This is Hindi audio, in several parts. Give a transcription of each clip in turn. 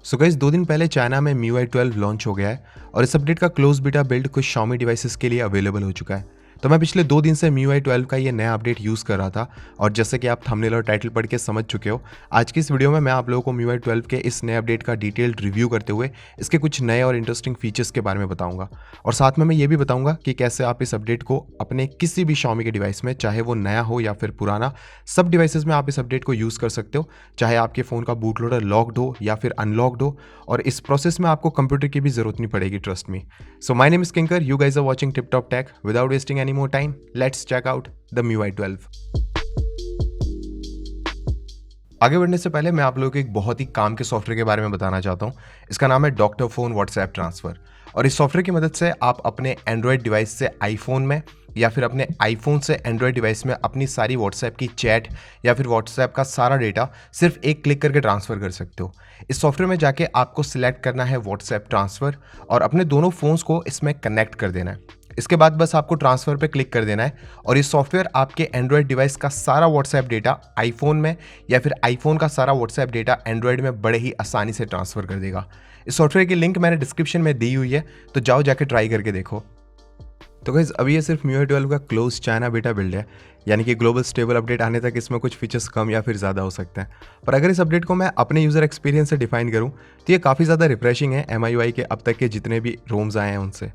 सो गाइस 2 दिन पहले चाइना में MIUI 12 लॉन्च हो गया है और इस अपडेट का क्लोज बीटा बिल्ड कुछ Xiaomi डिवाइसेस के लिए अवेलेबल हो चुका है। तो मैं पिछले 2 दिन से MIUI 12 का ये नया अपडेट यूज़ कर रहा था और जैसे कि आप थंबनेल और टाइटल पढ़ के समझ चुके हो, आज की इस वीडियो में मैं आप लोगों को MIUI 12 के इस नए अपडेट का डिटेल्ड रिव्यू करते हुए इसके कुछ नए और इंटरेस्टिंग फीचर्स के बारे में बताऊंगा। और साथ में मैं ये भी बताऊंगा कि कैसे आप इस अपडेट को अपने किसी भी Xiaomi के डिवाइस में, चाहे वो नया हो या फिर पुराना, सब डिवाइसेस में आप इस अपडेट को यूज़ कर सकते हो, चाहे आपके फ़ोन का बूट लोडर लॉक्ड हो या फिर अनलॉक्ड हो। और इस प्रोसेस में आपको कंप्यूटर की भी जरूरत नहीं पड़ेगी, trust me. So my name is Kinkar, you guys are watching tip top tech. Without wasting any more time, let's check out the MIUI 12। आगे बढ़ने से पहले मैं आप लोगों को एक बहुत ही काम के सॉफ्टवेयर के बारे में बताना चाहता हूँ। इसका नाम है डॉक्टर फोन व्हाट्सएप ट्रांसफर। और इस सॉफ्टवेयर की मदद से आप अपने एंड्रॉयड डिवाइस से आईफोन में या फिर अपने आईफोन से एंड्रॉयड डिवाइस में अपनी सारी व्हाट्सएप की चैट या फिर व्हाट्सएप का सारा डेटा सिर्फ एक क्लिक करके ट्रांसफ़र कर सकते हो। इस सॉफ्टवेयर में जाके आपको सिलेक्ट करना है व्हाट्सएप ट्रांसफ़र और अपने दोनों फ़ोन्स को इसमें कनेक्ट कर देना है। इसके बाद बस आपको ट्रांसफ़र पे क्लिक कर देना है और ये सॉफ्टवेयर आपके एंड्रॉयड डिवाइस का सारा व्हाट्सएप डेटा आईफोन में या फिर आईफोन का सारा व्हाट्सएप डेटा एंड्रॉयड में बड़े ही आसानी से ट्रांसफ़र कर देगा। इस सॉफ्टवेयर की लिंक मैंने डिस्क्रिप्शन में दी हुई है, तो जाओ जाके ट्राई करके देखो। तो गाइस अभी ये सिर्फ MIUI 12 का क्लोज चाइना बीटा बिल्ड है, यानी कि ग्लोबल स्टेबल अपडेट आने तक इसमें कुछ फीचर्स कम या फिर ज़्यादा हो सकते हैं। पर अगर इस अपडेट को मैं अपने यूज़र एक्सपीरियंस से डिफाइन करूँ तो ये काफ़ी ज़्यादा रिफ्रेशिंग है MIUI के अब तक के जितने भी रोम्स आए हैं उनसे।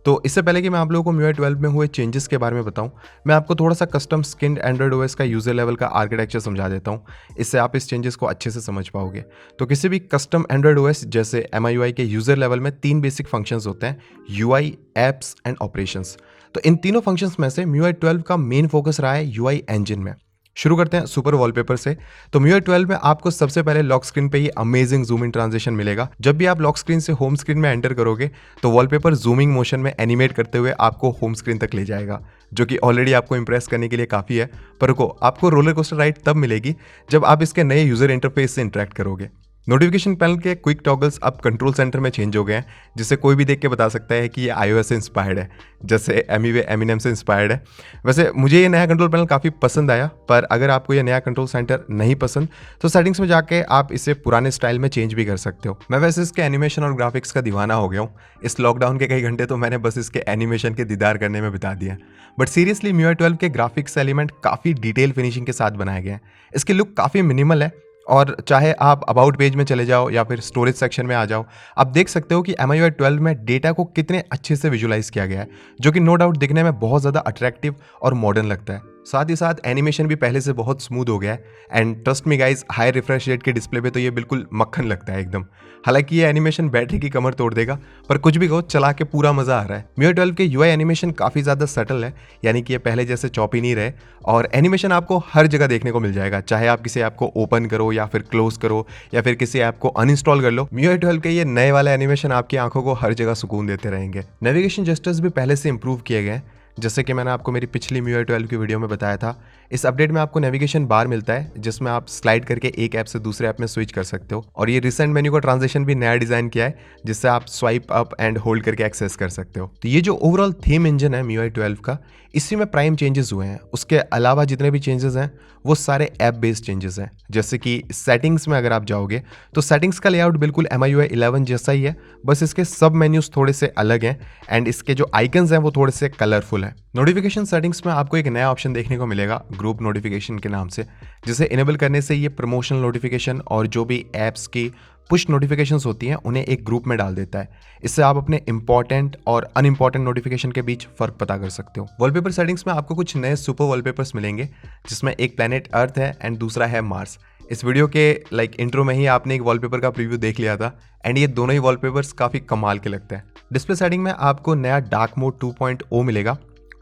तो इससे पहले कि मैं आप लोगों को MIUI 12 में हुए चेंजेस के बारे में बताऊं, मैं आपको थोड़ा सा कस्टम स्किन्ड एंड्रॉइड OS का यूज़र लेवल का आर्किटेक्चर समझा देता हूं। इससे आप इस चेंजेस को अच्छे से समझ पाओगे। तो किसी भी कस्टम एंड्रॉइड OS जैसे MIUI के यूज़र लेवल में 3 बेसिक फंक्शंस होते हैं: UI, एप्स एंड ऑपरेशंस। तो इन तीनों फंक्शंस में से MIUI 12 का मेन फोकस रहा है UI इंजन में। शुरू करते हैं सुपर वॉलपेपर से। तो MIUI 12 में आपको सबसे पहले लॉक स्क्रीन पे ये अमेजिंग जूम इन ट्रांजिशन मिलेगा। जब भी आप लॉक स्क्रीन से होम स्क्रीन में एंटर करोगे तो वॉलपेपर जूमिंग मोशन में एनिमेट करते हुए आपको होम स्क्रीन तक ले जाएगा, जो कि ऑलरेडी आपको इंप्रेस करने के लिए काफ़ी है। पर रुको, आपको रोलर कोस्टर राइड तब मिलेगी जब आप इसके नए यूज़र इंटरफेस से इंटरेक्ट करोगे। नोटिफिकेशन पैनल के क्विक टॉगल्स अब कंट्रोल सेंटर में चेंज हो गए हैं, जिससे कोई भी देख के बता सकता है कि ये iOS से इंस्पायर्ड है, जैसे एमीवे एमिनेम से इंस्पायर्ड है। वैसे मुझे ये नया कंट्रोल पैनल काफ़ी पसंद आया, पर अगर आपको ये नया कंट्रोल सेंटर नहीं पसंद तो सेटिंग्स में जाके आप इसे पुराने स्टाइल में चेंज भी कर सकते हो। मैं वैसे इसके एनिमेशन और ग्राफिक्स का दीवाना हो गया हूँ। इस लॉकडाउन के कई घंटे तो मैंने बस इसके एनिमेशन के दीदार करने में बिता दिया। बट सीरियसली MIUI 12 के ग्राफिक्स एलिमेंट काफ़ी डिटेल फिनिशिंग के साथ बनाए गए हैं। इसकी लुक काफ़ी मिनिमल है और चाहे आप अबाउट पेज में चले जाओ या फिर स्टोरेज सेक्शन में आ जाओ, आप देख सकते हो कि MIUI 12 में डेटा को कितने अच्छे से विजुलाइज किया गया है, जो कि नो डाउट दिखने में बहुत ज़्यादा अट्रैक्टिव और मॉडर्न लगता है। साथ ही साथ एनिमेशन भी पहले से बहुत स्मूथ हो गया है and trust me guys, high refresh rate के डिस्प्ले पे तो ये बिल्कुल मक्खन लगता है एकदम। हालांकि ये एनिमेशन बैटरी की कमर तोड़ देगा, पर कुछ भी कहो, चला के पूरा मजा आ रहा है। MIUI 12 के UI एनिमेशन काफ़ी ज़्यादा सटल है, यानी कि ये पहले जैसे चॉपी नहीं रहे और एनिमेशन आपको हर जगह देखने को मिल जाएगा, चाहे आप किसी ऐप को ओपन करो या फिर क्लोज करो या फिर किसी ऐप को अनइंस्टॉल कर लो। MIUI 12 के ये नए वाला एनिमेशन आपकी आंखों को हर जगह सुकून देते रहेंगे। नेविगेशन जेस्चर्स भी पहले से इंप्रूव किए गए हैं, जैसे कि मैंने आपको मेरी पिछली MIUI 12 की वीडियो में बताया था। इस अपडेट में आपको नेविगेशन बार मिलता है, जिसमें आप स्लाइड करके एक ऐप से दूसरे ऐप में स्विच कर सकते हो। और ये रिसेंट मेन्यू का ट्रांजिशन भी नया डिजाइन किया है, जिससे आप स्वाइप अप एंड होल्ड करके एक्सेस कर सकते हो। तो ये जो ओवरऑल थीम इंजन है MIUI 12 का, इसी में प्राइम चेंजेस हुए हैं। उसके अलावा जितने भी चेंजेस हैं वो सारे ऐप बेस्ड चेंजेस हैं। जैसे कि सेटिंग्स में अगर आप जाओगे तो सेटिंग्स का लेआउट बिल्कुल MIUI 11 जैसा ही है, बस इसके सब मेन्यूज थोड़े से अलग हैं एंड इसके जो आइकन्स हैं वो थोड़े से कलरफुल हैं। नोटिफिकेशन सेटिंग्स में आपको एक नया ऑप्शन देखने को मिलेगा ग्रुप नोटिफिकेशन के नाम से, जिसे इनेबल करने से ये प्रमोशनल नोटिफिकेशन और जो भी ऐप्स की पुश नोटिफिकेशंस होती हैं उन्हें एक ग्रुप में डाल देता है। इससे आप अपने इंपॉर्टेंट और अनइम्पॉर्टेंट नोटिफिकेशन के बीच फर्क पता कर सकते हो। वॉलपेपर सेटिंग्स में आपको कुछ नए सुपर वॉलपेपर्स मिलेंगे, जिसमें एक प्लैनेट अर्थ है एंड दूसरा है मार्स। इस वीडियो के इंट्रो में ही आपने एक वॉलपेपर का प्रीव्यू देख लिया था एंड ये दोनों ही वॉलपेपर्स काफ़ी कमाल के लगते हैं। डिस्प्ले सेटिंग में आपको नया डार्क मोड 2.0 मिलेगा।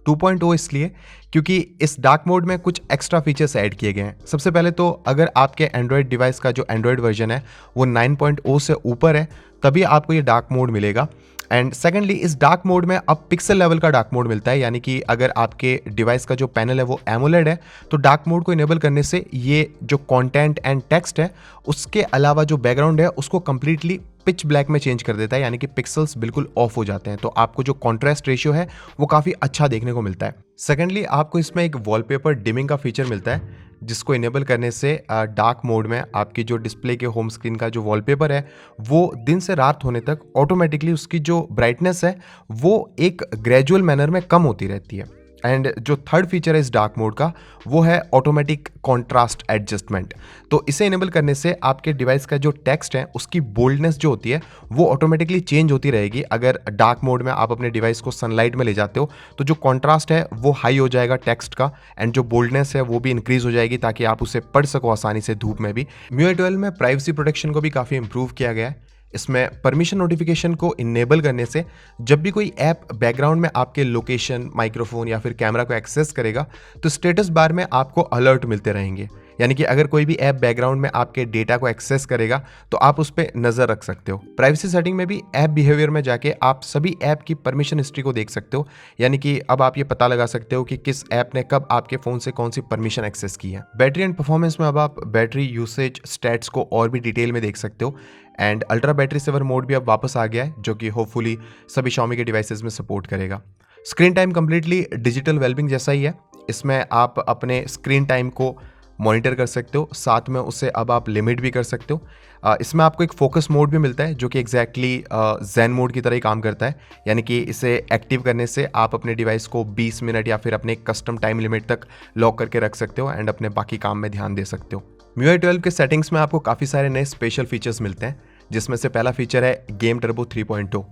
2.0 इसलिए क्योंकि इस डार्क मोड में कुछ एक्स्ट्रा फीचर्स ऐड किए गए हैं। सबसे पहले तो अगर आपके एंड्रॉयड डिवाइस का जो एंड्रॉयड वर्जन है वो 9.0 से ऊपर है, तभी आपको ये डार्क मोड मिलेगा। एंड सेकेंडली, इस डार्क मोड में अब पिक्सल लेवल का डार्क मोड मिलता है, यानी कि अगर आपके डिवाइस का जो पैनल है वो एमोलेड है तो डार्क मोड को इनेबल करने से ये जो कंटेंट एंड टेक्स्ट है उसके अलावा जो बैकग्राउंड है उसको कंप्लीटली पिच ब्लैक में चेंज कर देता है, यानी कि पिक्सल्स बिल्कुल ऑफ हो जाते हैं, तो आपको जो कॉन्ट्रास्ट रेशियो है वो काफ़ी अच्छा देखने को मिलता है। सेकेंडली, आपको इसमें एक वॉलपेपर डिमिंग का फीचर मिलता है, जिसको इनेबल करने से डार्क मोड में आपकी जो डिस्प्ले के होम स्क्रीन का जो वॉलपेपर है वो दिन से रात होने तक ऑटोमेटिकली उसकी जो ब्राइटनेस है वो एक ग्रेजुअल मैनर में कम होती रहती है। एंड जो थर्ड फीचर है इस डार्क मोड का वो है ऑटोमेटिक कॉन्ट्रास्ट एडजस्टमेंट। तो इसे इनेबल करने से आपके डिवाइस का जो टेक्स्ट है उसकी बोल्डनेस जो होती है वो ऑटोमेटिकली चेंज होती रहेगी। अगर डार्क मोड में आप अपने डिवाइस को सनलाइट में ले जाते हो तो जो कॉन्ट्रास्ट है वो हाई हो जाएगा टेक्स्ट का, एंड जो बोल्डनेस है वो भी इंक्रीज हो जाएगी ताकि आप उसे पढ़ सको आसानी से धूप में भी। MIUI 12 में प्राइवेसी प्रोटेक्शन को भी काफ़ी इंप्रूव किया गया है। इसमें परमिशन नोटिफिकेशन को इनेबल करने से जब भी कोई ऐप बैकग्राउंड में आपके लोकेशन, माइक्रोफोन या फिर कैमरा को एक्सेस करेगा तो स्टेटस बार में आपको अलर्ट मिलते रहेंगे। यानी कि अगर कोई भी ऐप बैकग्राउंड में आपके डेटा को एक्सेस करेगा तो आप उस पर नज़र रख सकते हो। प्राइवेसी सेटिंग में भी ऐप बिहेवियर में जाके आप सभी ऐप की परमिशन हिस्ट्री को देख सकते हो, यानी कि अब आप ये पता लगा सकते हो कि किस ऐप ने कब आपके फ़ोन से कौन सी परमिशन एक्सेस की है। बैटरी एंड परफॉर्मेंस में अब आप बैटरी यूसेज स्टैट्स को और भी डिटेल में देख सकते हो, and ultra battery saver mode भी अब वापस आ गया है जो कि होपफुली सभी Xiaomi के डिवाइसेस में सपोर्ट करेगा। Screen time completely digital wellbeing जैसा ही है। इसमें आप अपने स्क्रीन टाइम को मॉनिटर कर सकते हो, साथ में उसे अब आप लिमिट भी कर सकते हो। इसमें आपको एक फोकस मोड भी मिलता है जो कि एग्जैक्टली ज़ेन मोड की तरह ही काम करता है, यानी कि इसे एक्टिव करने से आप अपने डिवाइस को 20 मिनट या फिर अपने कस्टम टाइम लिमिट तक लॉक करके रख सकते हो एंड अपने बाकी काम में ध्यान दे सकते हो। MIUI 12 के सेटिंग्स में आपको काफ़ी सारे नए स्पेशल फीचर्स मिलते हैं, जिसमें से पहला फीचर है गेम टर्बो 3.0।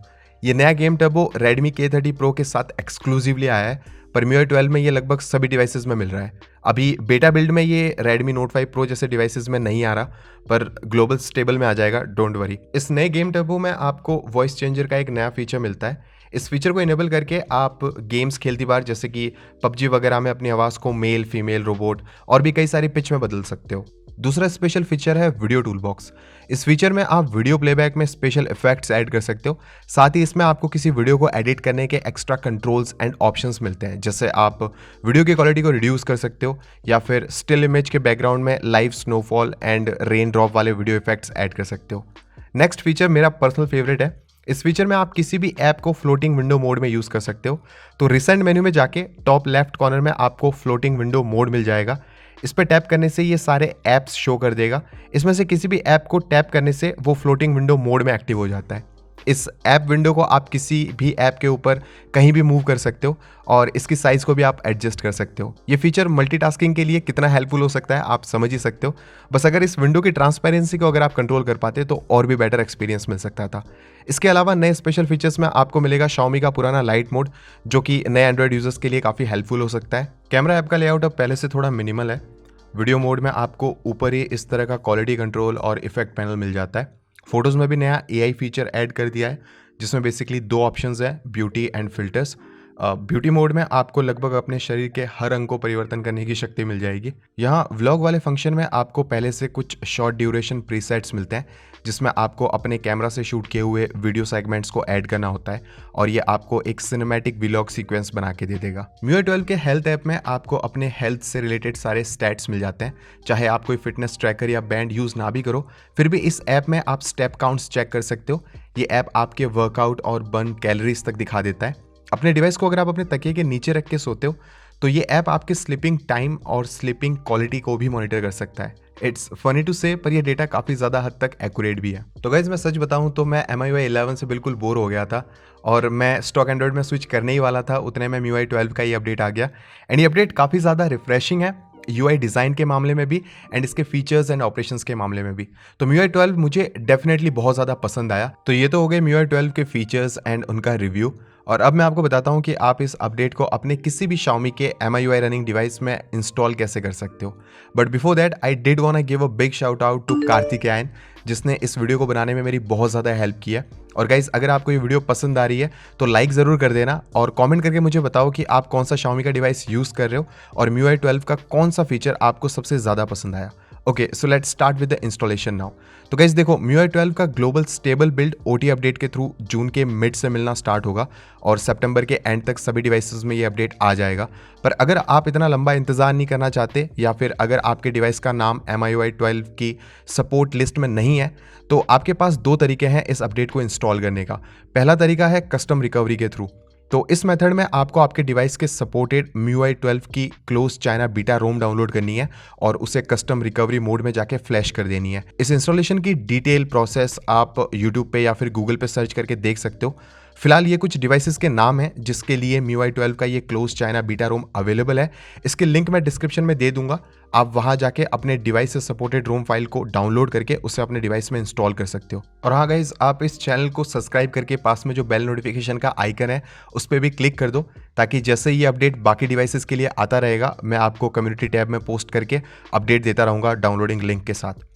ये नया game turbo Redmi K30 Pro के साथ एक्सक्लूसिवली आया है, पर MIUI 12 में ये लगभग सभी डिवाइसेस में मिल रहा है। अभी बेटा बिल्ड में ये Redmi Note 5 Pro जैसे डिवाइसेस में नहीं आ रहा, पर ग्लोबल स्टेबल में आ जाएगा, डोंट वरी। इस नए गेम टर्बो में आपको वॉइस चेंजर का एक नया फीचर मिलता है। इस फीचर को इनेबल करके आप गेम्स खेलती बार जैसे कि PUBG वगैरह में अपनी आवाज़ को मेल, फीमेल, रोबोट और भी कई सारी पिच में बदल सकते हो। दूसरा स्पेशल फीचर है वीडियो टूल बॉक्स। इस फीचर में आप वीडियो प्लेबैक में स्पेशल इफेक्ट्स ऐड कर सकते हो, साथ ही इसमें आपको किसी वीडियो को एडिट करने के एक्स्ट्रा कंट्रोल्स एंड ऑप्शंस मिलते हैं, जैसे आप वीडियो की क्वालिटी को रिड्यूस कर सकते हो या फिर स्टिल इमेज के बैकग्राउंड में live snowfall and rain drop वाले वीडियो इफेक्ट्स ऐड कर सकते हो। नेक्स्ट फीचर मेरा पर्सनल फेवरेट है। इस फीचर में आप किसी भी ऐप को फ्लोटिंग विंडो मोड में यूज़ कर सकते हो। तो रिसेंट मेन्यू में जाके टॉप लेफ्ट कॉर्नर में आपको फ्लोटिंग विंडो मोड मिल जाएगा। इस पर टैप करने से ये सारे ऐप्स शो कर देगा। इसमें से किसी भी ऐप को टैप करने से वो फ्लोटिंग विंडो मोड में एक्टिव हो जाता है। इस ऐप विंडो को आप किसी भी ऐप के ऊपर कहीं भी मूव कर सकते हो और इसकी साइज़ को भी आप एडजस्ट कर सकते हो। ये फीचर मल्टीटास्किंग के लिए कितना हेल्पफुल हो सकता है आप समझ ही सकते हो। बस अगर इस विंडो की ट्रांसपेरेंसी को अगर आप कंट्रोल कर पाते तो और भी बेटर एक्सपीरियंस मिल सकता था। इसके अलावा नए स्पेशल फीचर्स में आपको मिलेगा Xiaomi का पुराना लाइट मोड, जो कि नए एंड्रॉयड यूजर्स के लिए काफ़ी हेल्पफुल हो सकता है। कैमरा ऐप का लेआउट अब पहले से थोड़ा मिनिमल है। वीडियो मोड में आपको ऊपर ही इस तरह का क्वालिटी कंट्रोल और इफेक्ट पैनल मिल जाता है। फोटोज़ में भी नया AI फीचर ऐड कर दिया है, जिसमें बेसिकली 2 ऑप्शंस हैं, beauty and filters. Beauty mode में आपको लगभग अपने शरीर के हर अंग को परिवर्तन करने की शक्ति मिल जाएगी। यहाँ व्लॉग वाले फंक्शन में आपको पहले से कुछ शॉर्ट ड्यूरेशन प्रीसेट्स मिलते हैं, जिसमें आपको अपने कैमरा से शूट किए हुए वीडियो सेगमेंट्स को ऐड करना होता है और ये आपको एक सिनेमैटिक व्लॉग सीक्वेंस बना के दे देगा। MIUI 12 के हेल्थ ऐप में आपको अपने हेल्थ से रिलेटेड सारे स्टैट्स मिल जाते हैं। चाहे आप कोई फिटनेस ट्रैकर या बैंड यूज़ ना भी करो, फिर भी इस ऐप में आप स्टेप काउंट्स चेक कर सकते हो। ये ऐप आपके वर्कआउट और बर्न कैलोरीज तक दिखा देता है। अपने डिवाइस को अगर आप अपने तकिए के नीचे रख के सोते हो तो ये ऐप आपके स्लीपिंग टाइम और स्लीपिंग क्वालिटी को भी मॉनिटर कर सकता है। इट्स फनी टू से, पर ये डेटा काफ़ी ज़्यादा हद तक एक्यूरेट भी है। तो गाइज मैं सच बताऊं तो मैं MIUI 11 से बिल्कुल बोर हो गया था और मैं स्टॉक एंड्रॉइड में स्विच करने ही वाला था, उतने में MIUI 12 का ये अपडेट आ गया। एंड ये अपडेट काफ़ी ज़्यादा रिफ्रेशिंग है, UI डिज़ाइन के मामले में भी एंड इसके फीचर्स एंड ऑपरेशंस के मामले में भी। तो MIUI 12 मुझे डेफिनेटली बहुत ज़्यादा पसंद आया। तो ये तो हो गए MIUI 12 के फीचर्स एंड उनका रिव्यू। और अब मैं आपको बताता हूँ कि आप इस अपडेट को अपने किसी भी Xiaomi के MIUI रनिंग डिवाइस में इंस्टॉल कैसे कर सकते हो। But before that I did want to give a big shout out to Karthikeyan, जिसने इस वीडियो को बनाने में मेरी बहुत ज़्यादा हेल्प की है। और गाइज अगर आपको ये वीडियो पसंद आ रही है तो लाइक ज़रूर कर देना और कमेंट करके मुझे बताओ कि आप कौन सा Xiaomi का डिवाइस यूज़ कर रहे हो और MIUI 12 का कौन सा फीचर आपको सबसे ज़्यादा पसंद आया। Okay, so let's start with the installation now. तो गाइस देखो, MIUI 12 का global stable build OT update के थ्रू जून के मिड से मिलना स्टार्ट होगा और सितंबर के एंड तक सभी डिवाइसेस में ये अपडेट आ जाएगा। पर अगर आप इतना लंबा इंतजार नहीं करना चाहते या फिर अगर आपके डिवाइस का नाम MIUI 12 की सपोर्ट लिस्ट में नहीं है, तो आपके पास दो तरीके हैं इस अपडेट को इंस्टॉल करने का। पहला तरीका है कस्टम रिकवरी के थ्रू। तो इस मेथड में आपको आपके डिवाइस के सपोर्टेड MIUI 12 की क्लोज चाइना बीटा रोम डाउनलोड करनी है और उसे कस्टम रिकवरी मोड में जाके फ्लैश कर देनी है। इस इंस्टॉलेशन की डिटेल प्रोसेस आप YouTube पे या फिर गूगल पे सर्च करके देख सकते हो। फिलहाल ये कुछ डिवाइसेस के नाम हैं जिसके लिए MIUI 12 का ये क्लोज चाइना बीटा रोम अवेलेबल है। इसके लिंक मैं डिस्क्रिप्शन में दे दूंगा, आप वहां जाके अपने डिवाइस से सपोर्टेड रोम फाइल को डाउनलोड करके उसे अपने डिवाइस में इंस्टॉल कर सकते हो। और हाँ गाइज, आप इस चैनल को सब्सक्राइब करके पास में जो बेल नोटिफिकेशन का आइकन है उस पर भी क्लिक कर दो, ताकि जैसे ये अपडेट बाकी डिवाइसेस के लिए आता रहेगा मैं आपको कम्युनिटी टैब में पोस्ट करके अपडेट देता रहूँगा डाउनलोडिंग लिंक के साथ।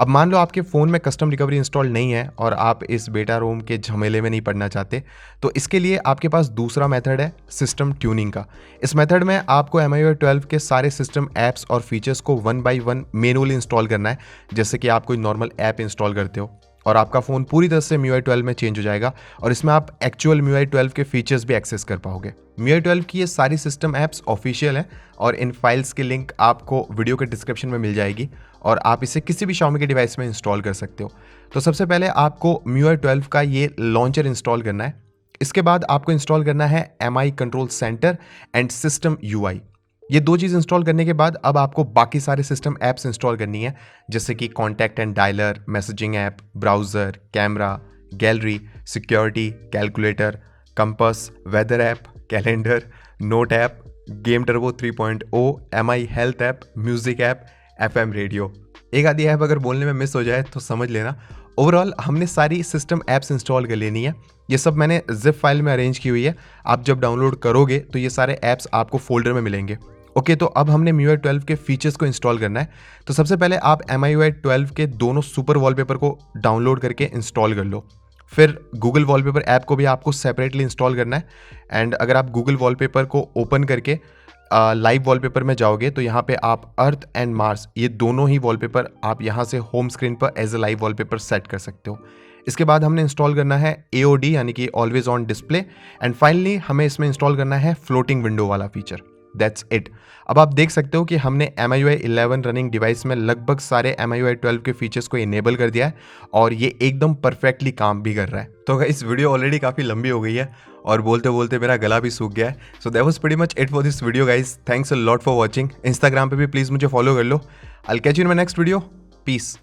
अब मान लो आपके फ़ोन में कस्टम रिकवरी इंस्टॉल नहीं है और आप इस बेटा रोम के झमेले में नहीं पड़ना चाहते, तो इसके लिए आपके पास दूसरा मेथड है सिस्टम ट्यूनिंग का। इस मेथड में आपको MIUI 12 के सारे सिस्टम ऐप्स और फीचर्स को 1 बाय 1 मैनुअली इंस्टॉल करना है, जैसे कि आप कोई नॉर्मल ऐप इंस्टॉल करते हो, और आपका फ़ोन पूरी तरह से MIUI 12 में चेंज हो जाएगा और इसमें आप एक्चुअल MIUI 12 के फीचर्स भी एक्सेस कर पाओगे। MIUI 12 की ये सारी सिस्टम ऐप्स ऑफिशियल हैं और इन फाइल्स की लिंक आपको वीडियो के डिस्क्रिप्शन में मिल जाएगी और आप इसे किसी भी Xiaomi के डिवाइस में इंस्टॉल कर सकते हो। तो सबसे पहले आपको MIUI 12 का ये लॉन्चर इंस्टॉल करना है। इसके बाद आपको इंस्टॉल करना है MI control centre and system UI। ये दो चीज़ इंस्टॉल करने के बाद अब आपको बाकी सारे सिस्टम ऐप्स इंस्टॉल करनी है, जैसे कि contact and dialer, messaging app, browser, camera, gallery, security, calculator, compass, weather app, calendar, note app, game turbo 3.0, MI health app, music app, FM radio. एक आधी ऐप अगर बोलने में मिस हो जाए तो समझ लेना। ओवरऑल हमने सारी सिस्टम ऐप्स इंस्टॉल कर लेनी है। ये सब मैंने जिप फाइल में अरेंज की हुई है। आप जब डाउनलोड करोगे तो ये सारे ऐप्स आपको फोल्डर में मिलेंगे। ओके, तो अब हमने MIUI 12 के फीचर्स को इंस्टॉल करना है। तो सबसे पहले आप MIUI 12 के दोनों सुपर वॉलपेपर को डाउनलोड करके इंस्टॉल कर लो। फिर गूगल वॉलपेपर ऐप को भी आपको सेपरेटली इंस्टॉल करना है। एंड अगर आप गूगल वॉलपेपर को ओपन करके लाइव वॉलपेपर में जाओगे तो यहाँ पे आप अर्थ एंड मार्स, ये दोनों ही वॉलपेपर आप यहाँ से होम स्क्रीन पर as a live wallpaper set कर सकते हो। इसके बाद हमने इंस्टॉल करना है AOD यानी कि always on display, and finally हमें इसमें इंस्टॉल करना है फ्लोटिंग विंडो वाला फीचर। That's it. अब आप देख सकते हो कि हमने MIUI 11 रनिंग डिवाइस में लगभग सारे MIUI 12 के फीचर्स को इनेबल कर दिया है और ये एकदम परफेक्टली काम भी कर रहा है। तो इस वीडियो ऑलरेडी काफ़ी लंबी हो गई है और बोलते बोलते मेरा गला भी सूख गया है। So that was pretty much it for this video guys. Thanks a lot for watching. Instagram पे भी प्लीज़ मुझे फॉलो कर लो। I will catch you in my next video. Piece.